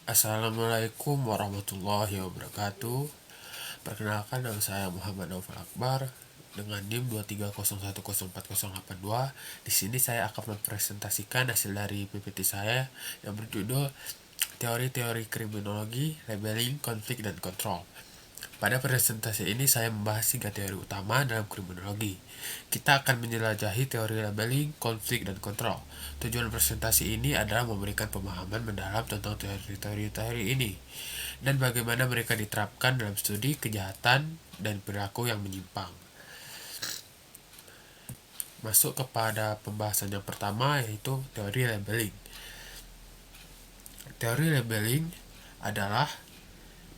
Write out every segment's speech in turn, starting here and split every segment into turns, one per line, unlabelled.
Assalamualaikum warahmatullahi wabarakatuh. Perkenalkan, nama saya Muhammad Naufal Akbar dengan NIM 230104082. Di sini saya akan mempresentasikan hasil dari PPT saya yang berjudul Teori-teori kriminologi, labeling, konflik, dan kontrol. Pada presentasi ini saya membahas 3 teori utama dalam kriminologi. Kita akan menjelajahi teori labeling, konflik, dan kontrol. Tujuan presentasi ini adalah memberikan pemahaman mendalam tentang teori-teori ini dan bagaimana mereka diterapkan dalam studi kejahatan dan perilaku yang menyimpang. Masuk kepada pembahasan yang pertama, yaitu teori labeling. Teori labeling adalah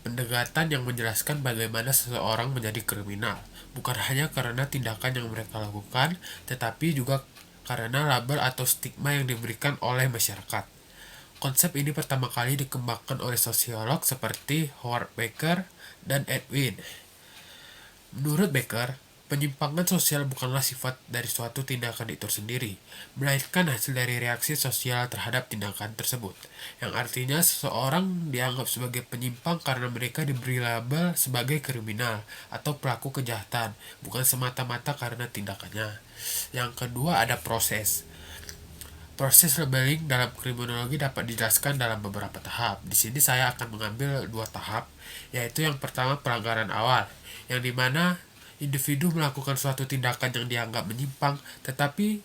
pendekatan yang menjelaskan bagaimana seseorang menjadi kriminal, bukan hanya karena tindakan yang mereka lakukan, tetapi juga karena label atau stigma yang diberikan oleh masyarakat. Konsep ini pertama kali dikembangkan oleh sosiolog seperti Howard Baker dan Edwin. Menurut Baker, penyimpangan sosial bukanlah sifat dari suatu tindakan itu sendiri, melainkan hasil dari reaksi sosial terhadap tindakan tersebut, yang artinya seseorang dianggap sebagai penyimpang karena mereka diberi label sebagai kriminal atau pelaku kejahatan, bukan semata-mata karena tindakannya. Yang kedua, ada proses. Proses labeling dalam kriminologi dapat dijelaskan dalam beberapa tahap. Di sini saya akan mengambil 2 tahap, yaitu yang pertama pelanggaran awal, yang dimana individu melakukan suatu tindakan yang dianggap menyimpang, tetapi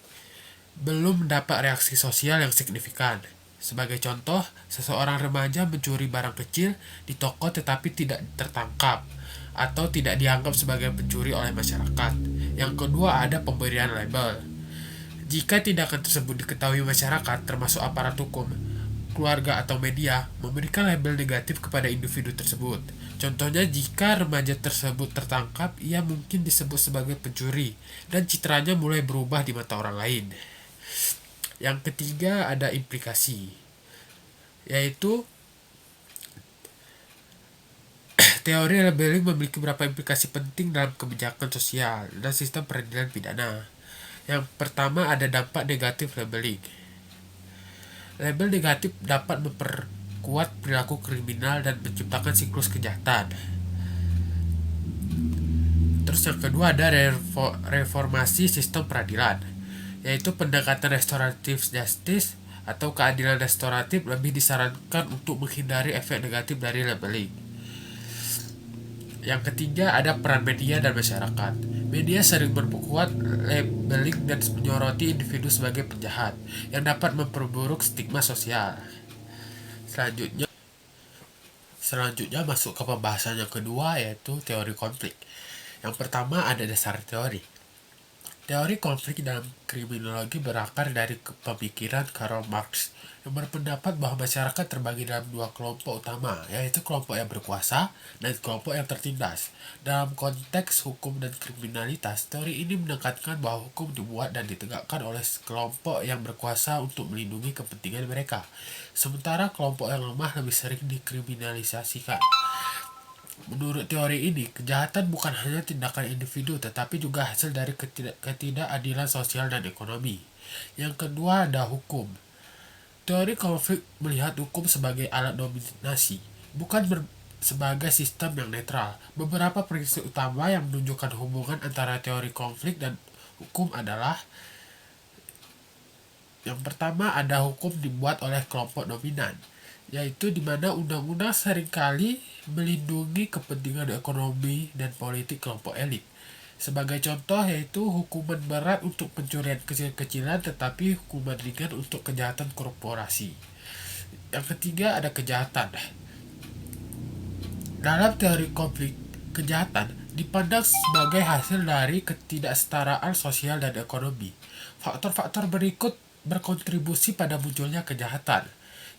belum mendapat reaksi sosial yang signifikan. Sebagai contoh, seseorang remaja mencuri barang kecil di toko tetapi tidak tertangkap atau tidak dianggap sebagai pencuri oleh masyarakat. Yang kedua, ada pemberian label. Jika tindakan tersebut diketahui masyarakat, termasuk aparat hukum, keluarga, atau media, memberikan label negatif kepada individu tersebut. Contohnya, jika remaja tersebut tertangkap, ia mungkin disebut sebagai pencuri, dan citranya mulai berubah di mata orang lain. Yang ketiga, ada implikasi, yaitu teori labeling memiliki beberapa implikasi penting dalam kebijakan sosial dan sistem peradilan pidana. Yang pertama, ada dampak negatif labeling. Label negatif dapat memperkuat perilaku kriminal dan menciptakan siklus kejahatan. Terus yang kedua, ada reformasi sistem peradilan, yaitu pendekatan restoratif justice atau keadilan restoratif lebih disarankan untuk menghindari efek negatif dari labeling. Yang ketiga, ada peran media dan masyarakat. Media sering memperkuat labeling dan menyoroti individu sebagai penjahat, yang dapat memperburuk stigma sosial. Selanjutnya masuk ke pembahasan yang kedua, yaitu teori konflik. Yang pertama, ada dasar teori. Teori konflik dalam kriminologi berakar dari pemikiran Karl Marx yang berpendapat bahwa masyarakat terbagi dalam 2 kelompok utama, yaitu kelompok yang berkuasa dan kelompok yang tertindas. Dalam konteks hukum dan kriminalitas, teori ini menekankan bahwa hukum dibuat dan ditegakkan oleh kelompok yang berkuasa untuk melindungi kepentingan mereka, sementara kelompok yang lemah lebih sering dikriminalisasikan. Menurut teori ini, kejahatan bukan hanya tindakan individu, tetapi juga hasil dari ketidakadilan sosial dan ekonomi. Yang kedua, ada hukum. Teori konflik melihat hukum sebagai alat dominasi, bukan sebagai sistem yang netral. Beberapa prinsip utama yang menunjukkan hubungan antara teori konflik dan hukum adalah: yang pertama, ada hukum dibuat oleh kelompok dominan, yaitu di mana undang-undang seringkali melindungi kepentingan ekonomi dan politik kelompok elit. Sebagai contoh, yaitu hukuman berat untuk pencurian kecil-kecilan tetapi hukuman ringan untuk kejahatan korporasi. Yang ketiga, ada kejahatan. Dalam teori konflik, kejahatan dipandang sebagai hasil dari ketidaksetaraan sosial dan ekonomi. Faktor-faktor berikut berkontribusi pada munculnya kejahatan.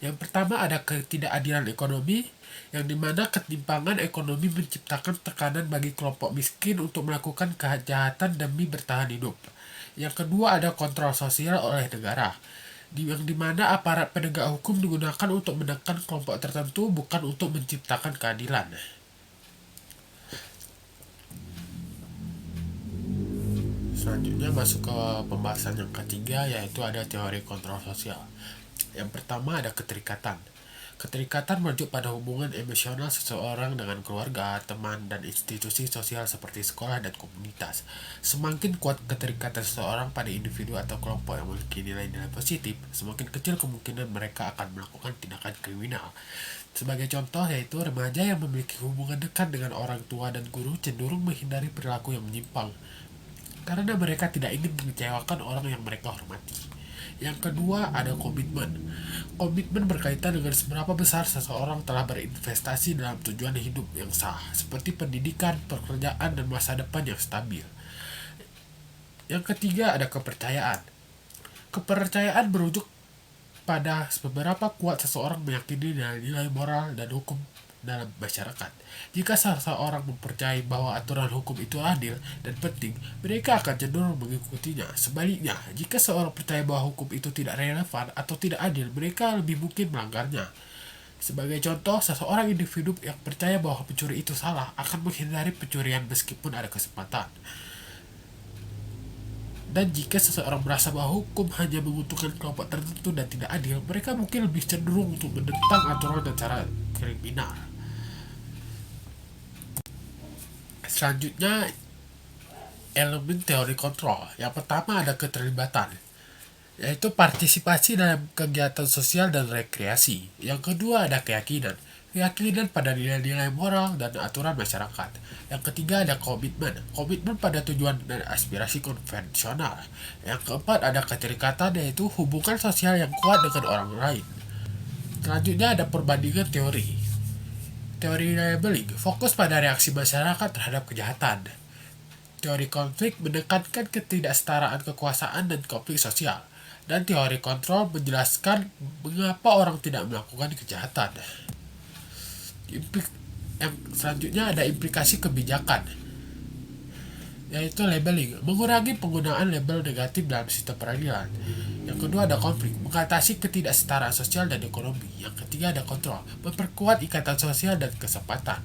Yang pertama, ada ketidakadilan ekonomi, yang dimana ketimpangan ekonomi menciptakan tekanan bagi kelompok miskin untuk melakukan kejahatan demi bertahan hidup. Yang kedua, ada kontrol sosial oleh negara, yang dimana aparat penegak hukum digunakan untuk menekan kelompok tertentu, bukan untuk menciptakan keadilan. Selanjutnya masuk ke pembahasan yang ketiga, yaitu ada teori kontrol sosial. Yang pertama, ada keterikatan. Keterikatan merujuk pada hubungan emosional seseorang dengan keluarga, teman, dan institusi sosial seperti sekolah dan komunitas. Semakin kuat keterikatan seseorang pada individu atau kelompok yang memiliki nilai-nilai positif, semakin kecil kemungkinan mereka akan melakukan tindakan kriminal. Sebagai contoh yaitu remaja yang memiliki hubungan dekat dengan orang tua dan guru cenderung menghindari perilaku yang menyimpang karena mereka tidak ingin mengecewakan orang yang mereka hormati. Yang kedua ada komitmen. Komitmen berkaitan dengan seberapa besar seseorang telah berinvestasi dalam tujuan hidup yang sah, seperti pendidikan, pekerjaan, dan masa depan yang stabil. Yang ketiga ada kepercayaan. Kepercayaan merujuk pada seberapa kuat seseorang meyakini nilai moral dan hukum dalam masyarakat. Jika seseorang mempercayai bahwa aturan hukum itu adil dan penting, mereka akan cenderung mengikutinya. Sebaliknya, jika seorang percaya bahwa hukum itu tidak relevan atau tidak adil, mereka lebih mungkin melanggarnya. Sebagai contoh, seseorang individu yang percaya bahwa pencuri itu salah akan menghindari pencurian meskipun ada kesempatan. Dan jika seseorang merasa bahwa hukum hanya menguntungkan kelompok tertentu dan tidak adil, mereka mungkin lebih cenderung untuk menentang aturan dan cara kriminal. Selanjutnya, elemen teori kontrol. Yang pertama ada keterlibatan, yaitu partisipasi dalam kegiatan sosial dan rekreasi. Yang kedua ada keyakinan. Keyakinan pada nilai-nilai moral dan aturan masyarakat. Yang ketiga ada komitmen. Komitmen pada tujuan dan aspirasi konvensional. Yang keempat ada keterikatan, yaitu hubungan sosial yang kuat dengan orang lain. Selanjutnya ada perbandingan teori. Teori labeling fokus pada reaksi masyarakat terhadap kejahatan. Teori konflik menekankan ketidaksetaraan kekuasaan dan konflik sosial. Dan teori kontrol menjelaskan mengapa orang tidak melakukan kejahatan. Yang selanjutnya ada implikasi kebijakan, yaitu labeling, mengurangi penggunaan label negatif dalam sistem peradilan. Yang kedua ada konflik, mengatasi ketidaksetaraan sosial dan ekonomi. Yang ketiga ada kontrol, memperkuat ikatan sosial dan kesempatan.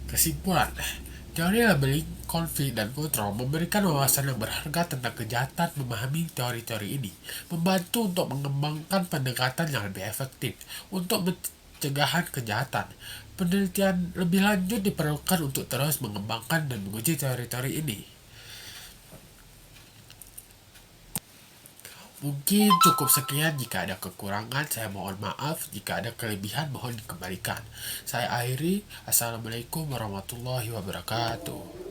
Kesimpulan, teori labeling, konflik, dan kontrol memberikan wawasan yang berharga tentang kejahatan. Memahami teori-teori ini membantu untuk mengembangkan pendekatan yang lebih efektif untuk pencegahan kejahatan. Penelitian lebih lanjut diperlukan untuk terus mengembangkan dan menguji teori-teori ini. Mungkin cukup sekian. Jika ada kekurangan, saya mohon maaf. Jika ada kelebihan, mohon dikembalikan. Saya akhiri. Assalamualaikum warahmatullahi wabarakatuh.